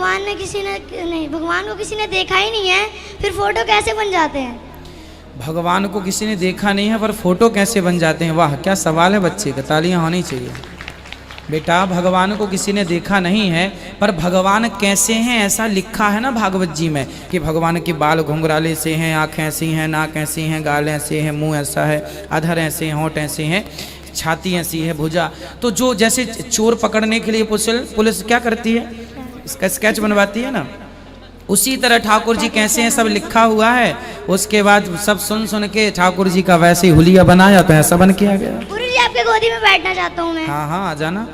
भगवान को किसी ने देखा ही नहीं है, फिर फोटो कैसे बन जाते हैं? भगवान को किसी ने देखा नहीं है पर फोटो कैसे बन जाते हैं? वाह, क्या सवाल है बच्चे का, तालियां होनी चाहिए। बेटा, भगवान को किसी ने देखा नहीं है पर भगवान कैसे हैं ऐसा लिखा है ना भागवत जी में, कि भगवान के बाल घुंघराले से हैं, आँखें ऐसी हैं, नाक ऐसी हैं, गाल ऐसे हैं, मुंह ऐसा है, अधर ऐसे हैं, होंठ ऐसे हैं, छाती ऐसी है, भुजा। तो जो जैसे चोर पकड़ने के लिए पुलिस क्या करती है, इसका स्केच बनवाती है ना, उसी तरह ठाकुर जी कैसे हैं सब लिखा हुआ है। उसके बाद सब सुन सुन के ठाकुर जी का वैसे ही हुलिया बनाया तो ऐसा बन किया गया। गुरु जी, आपके गोदी में बैठना चाहता हूँ मैं। हाँ हाँ, आ जाना।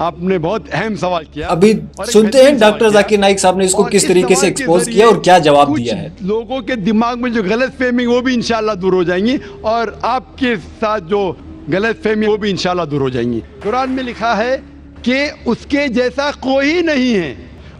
आपने बहुत अहम सवाल किया। अभी सुनते हैं डॉक्टर जाकिर नाइक साहब ने इसको किस तरीके से एक्सपोज किया और क्या जवाब दिया है। लोगों के दिमाग में जो गलत फहमी वो भी इंशाल्लाह दूर हो जाएंगी, और आपके साथ जो गलत फहमी वो भी इंशाल्लाह दूर हो जाएंगी। कुरान में लिखा है कि उसके जैसा कोई नहीं है,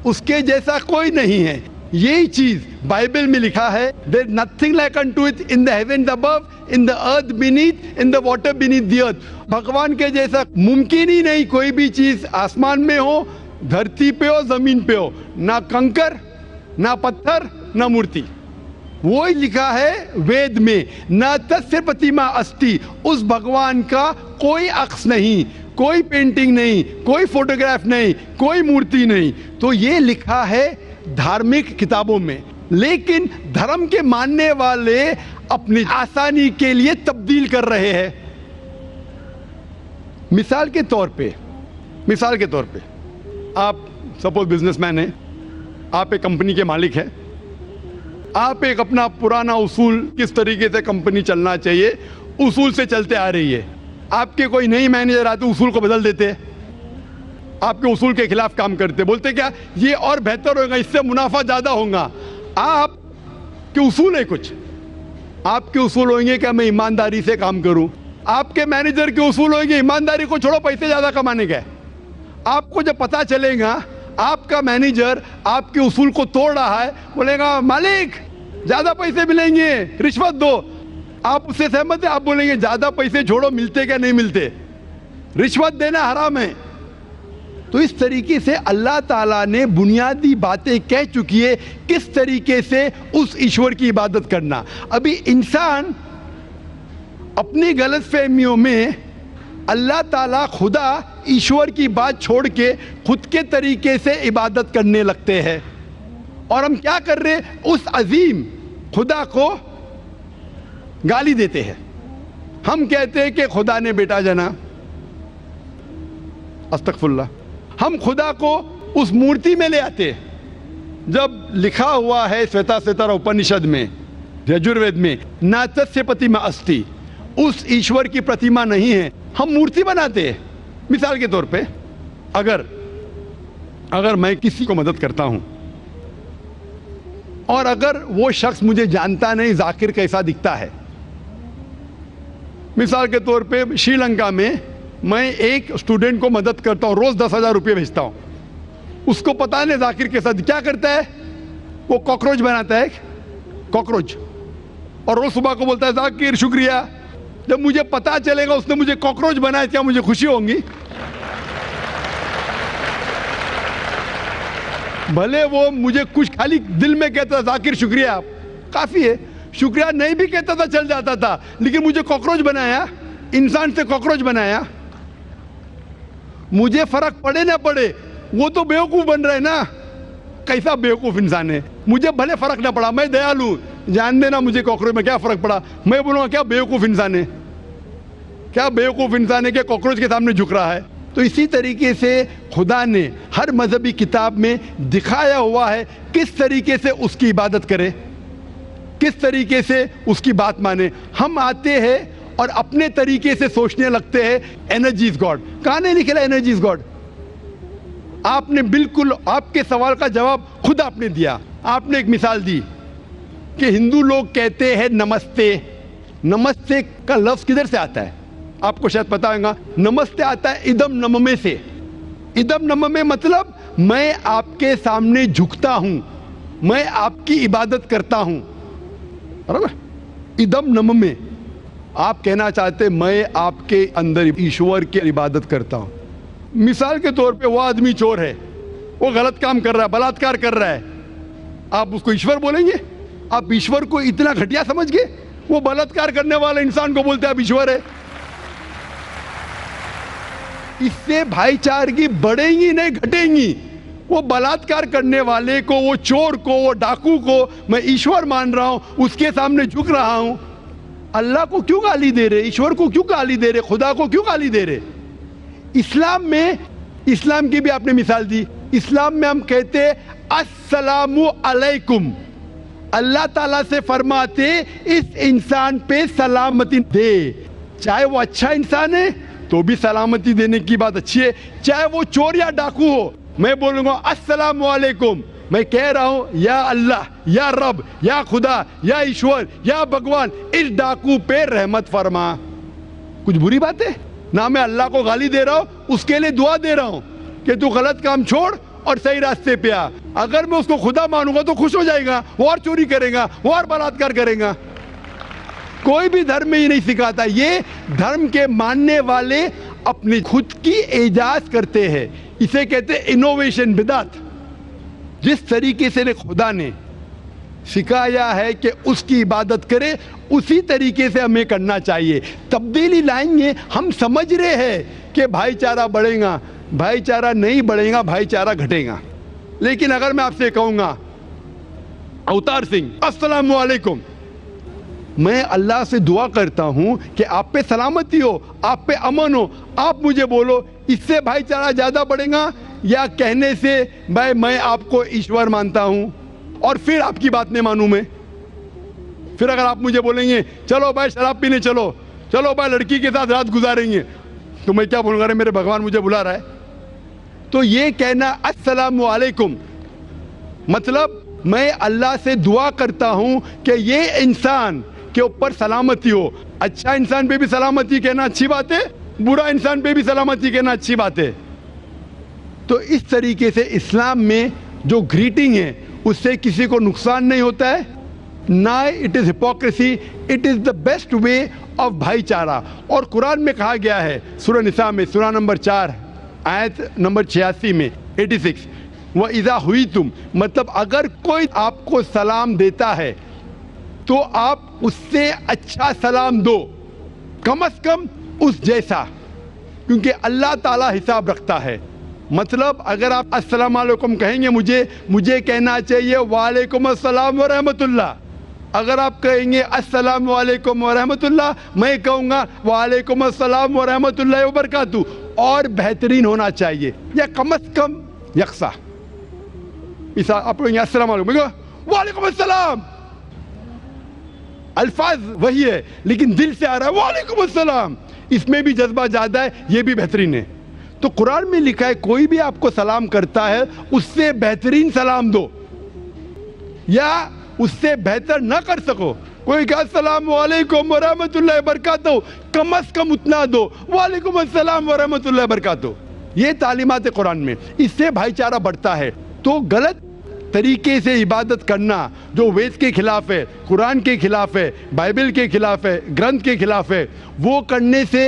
उसके जैसा कोई नहीं है। यही चीज बाइबल में लिखा है, there nothing like unto it in the heaven above, in the earth beneath, in the water beneath the earth. भगवान के जैसा मुमकिन ही नहीं कोई भी चीज, आसमान में हो, धरती पे हो, जमीन पे हो, ना कंकर, ना पत्थर, ना मूर्ति। वो ही लिखा है वेद में, न तस्य प्रतिमा अस्ति, उस भगवान का कोई अक्स नहीं, कोई पेंटिंग नहीं, कोई फोटोग्राफ नहीं, कोई मूर्ति नहीं। तो ये लिखा है धार्मिक किताबों में, लेकिन धर्म के मानने वाले अपनी आसानी के लिए तब्दील कर रहे हैं। मिसाल के तौर पे आप सपोज बिजनेसमैन हैं, आप एक कंपनी के मालिक हैं, आप एक अपना पुराना उसूल, किस तरीके से कंपनी चलना चाहिए, उसूल से चलते आ रही है। आपके कोई नई मैनेजर आते उसूल को बदल देते, आपके उसूल के खिलाफ काम करते, बोलते क्या ये और बेहतर होगा, इससे मुनाफा ज्यादा होगा। आपके उसूल है कुछ, आपके उसूल होंगे कि मैं ईमानदारी से काम करूं, आपके मैनेजर के उसूल होंगे ईमानदारी को छोड़ो, पैसे ज्यादा कमाने के। आपको जब पता चलेगा आपका मैनेजर आपके उसूल को तोड़ रहा है, बोलेगा मालिक ज्यादा पैसे मिलेंगे, रिश्वत दो। आप उससे सहमत है? आप बोलेंगे ज्यादा पैसे छोड़ो, मिलते क्या नहीं मिलते, रिश्वत देना हराम है। तो इस तरीके से अल्लाह ताला ने बुनियादी बातें कह चुकी है किस तरीके से उस ईश्वर की इबादत करना। अभी इंसान अपनी गलतफहमियों में अल्लाह ताला, खुदा, ईश्वर की बात छोड़ के खुद के तरीके से इबादत करने लगते हैं। और हम क्या कर रहे हैं, उस अजीम खुदा को गाली देते हैं। हम कहते हैं कि खुदा ने बेटा जना, अस्तगफुरुल्लाह। हम खुदा को उस मूर्ति में ले आते हैं, जब लिखा हुआ है श्वेताश्वेतर उपनिषद में, यजुर्वेद में, ना तस्य प्रतिमा अस्ति, उस ईश्वर की प्रतिमा नहीं है, हम मूर्ति बनाते हैं। मिसाल के तौर पे अगर मैं किसी को मदद करता हूं और अगर वो शख्स मुझे जानता नहीं जाकिर कैसा दिखता है, मिसाल के तौर पे श्रीलंका में मैं एक स्टूडेंट को मदद करता हूं, रोज 10,000 रुपये भेजता हूं, उसको पता नहीं जाकिर के साथ क्या करता है, वो कॉकरोच बनाता है, कॉकरोच, और रोज सुबह को बोलता है जाकिर शुक्रिया। जब मुझे पता चलेगा उसने मुझे कॉकरोच बनाया, क्या मुझे खुशी होगी? भले वो मुझे कुछ खाली दिल में कहता जाकिर शुक्रिया, काफी है, शुक्रिया नहीं भी कहता था चल जाता था, लेकिन मुझे कॉकरोच बनाया, इंसान से कॉकरोच बनाया। मुझे फर्क पड़े ना पड़े, वो तो बेवकूफ बन रहा है ना, कैसा बेवकूफ इंसान है। मुझे भले फर्क ना पड़ा, मैं दयालु, जान देना मुझे कॉकरोच में क्या फर्क पड़ा, मैं बोलूंगा क्या बेवकूफ इंसान है, क्या बेवकूफ इंसान है कि कॉकरोच के सामने झुक रहा है। तो इसी तरीके से खुदा ने हर मजहबी किताब में दिखाया हुआ है किस तरीके से उसकी इबादत करे, किस तरीके से उसकी बात माने। हम आते हैं और अपने तरीके से सोचने लगते हैं एनर्जी इज गॉड। कहां नहीं लिखा एनर्जी इज गॉड? आपने बिल्कुल आपके सवाल का जवाब खुद आपने दिया। आपने एक मिसाल दी कि हिंदू लोग कहते हैं नमस्ते। नमस्ते का लफ्ज किधर से आता है आपको शायद पता होगा। नमस्ते आता है इदम नममे से। इदम नममे मतलब मैं आपके सामने झुकता हूं, मैं आपकी इबादत करता हूं, बराबर। इदम नममे, आप कहना चाहते मैं आपके अंदर ईश्वर की इबादत करता हूं। मिसाल के तौर पे वो आदमी चोर है, वो गलत काम कर रहा है, बलात्कार कर रहा है, आप उसको ईश्वर बोलेंगे? आप ईश्वर को इतना घटिया समझ गए? वो बलात्कार करने वाले इंसान को बोलते हैं आप ईश्वर है। इससे भाईचारगी बढ़ेंगी नहीं घटेंगी। वो बलात्कार करने वाले को, वो चोर को, वो डाकू को मैं ईश्वर मान रहा हूं, उसके सामने झुक रहा हूं। अल्लाह को क्यों गाली दे रहे? ईश्वर को क्यों गाली दे रहे? खुदा को क्यों गाली दे रहे? इस्लाम में, इस्लाम की भी आपने मिसाल दी, इस्लाम में हम कहते अस्सलामु अलैकुम, अल्लाह ताला से फरमाते इस इंसान पे सलामती दे। चाहे वो अच्छा इंसान है तो भी सलामती देने की बात अच्छी है, चाहे वो चोर या डाकू हो, मैं बोलूंगा अस्सलामु अलैकुम। मैं कह रहा हूं या अल्लाह, या रब, या खुदा, या ईश्वर, या भगवान, इस डाकू पे रहमत फरमा। कुछ बुरी बात है ना? मैं अल्लाह को गाली दे रहा हूं, उसके लिए दुआ दे रहा हूं कि तू गलत काम छोड़ और सही रास्ते पे आ। अगर मैं उसको खुदा मानूंगा तो खुश हो जाएगा, वो और चोरी करेगा, वो और बलात्कार करेगा। कोई भी धर्म में ये नहीं सिखाता। ये धर्म के मानने वाले अपनी खुद की इजाज करते हैं, इसे कहते हैं इनोवेशन, बिदात। जिस तरीके से खुदा ने सिखाया है कि उसकी इबादत करे, उसी तरीके से हमें करना चाहिए। तब्दीली लाएंगे। हम समझ रहे हैं कि भाईचारा बढ़ेगा, भाईचारा नहीं बढ़ेगा, भाईचारा घटेगा। लेकिन अगर मैं आपसे कहूंगा अवतार सिंह अस्सलाम वालेकुम, मैं अल्लाह से दुआ करता हूं कि आप पे सलामती हो, आप पे अमन हो, आप मुझे बोलो, इससे भाईचारा ज्यादा बढ़ेगा या कहने से भाई मैं आपको ईश्वर मानता हूं और फिर आपकी बात नहीं मानूं मैं? फिर अगर आप मुझे बोलेंगे चलो भाई शराब पीने चलो, चलो भाई लड़की के साथ रात गुजारेंगे, तो मैं क्या बोलूंगा? अरे मेरे भगवान मुझे बुला रहा है। तो ये कहना अस्सलामु अलैकुम मतलब मैं अल्लाह से दुआ करता हूं कि ये इंसान के ऊपर सलामती हो। अच्छा इंसान पे भी सलामती कहना अच्छी बात है, बुरा इंसान पे भी सलामती कहना अच्छी बात है। तो इस तरीके से इस्लाम में जो ग्रीटिंग है उससे किसी को नुकसान नहीं होता है, ना it is hypocrisy, it is the best way of भाईचारा। और कुरान में कहा गया है सूरह निसा में, सूरह नंबर 4 आयत नंबर 86 में 86, वह इज़ा हुई तुम, मतलब अगर कोई आपको सलाम देता है तो आप उससे अच्छा सलाम दो, कम से कम उस जैसा, क्योंकि अल्लाह ताला हिसाब रखता है। मतलब अगर आप अस्सलाम वालेकुम कहेंगे, मुझे कहना चाहिए वालेकुम अस्सलाम व रहमतुल्लाह। अगर आप कहेंगे अस्सलाम वालेकुम व रहमतुल्लाह, मैं कहूँगा वालेकुम अस्सलाम व रहमतुल्लाह व बरकातहू, और बेहतरीन होना चाहिए या कम से कम यकसा। इस आप कहेंगे अस्सलाम वालेकुम, वालेकुम अस्सलाम, अल्फाज वही है लेकिन दिल से आ रहा है वालेकुम अस्सलाम, इसमें भी जज्बा ज्यादा है, ये भी बेहतरीन है। तो कुरान में लिखा है कोई भी आपको सलाम करता है उससे बेहतरीन सलाम दो, या उससे बेहतर ना कर सको, कोई कहा अस्सलाम वालेकुम व रहमतुल्लाहि व बरकातहू, कम से कम उतना दो, वालेकुम अस्सलाम व रहमतुल्लाहि व बरकातहू। ये तालीमात है कुरान में, इससे भाईचारा बढ़ता है। तो गलत तरीके से इबादत करना जो वेद के खिलाफ है, कुरान के खिलाफ है, बाइबल के खिलाफ है, ग्रंथ के खिलाफ है, वो करने से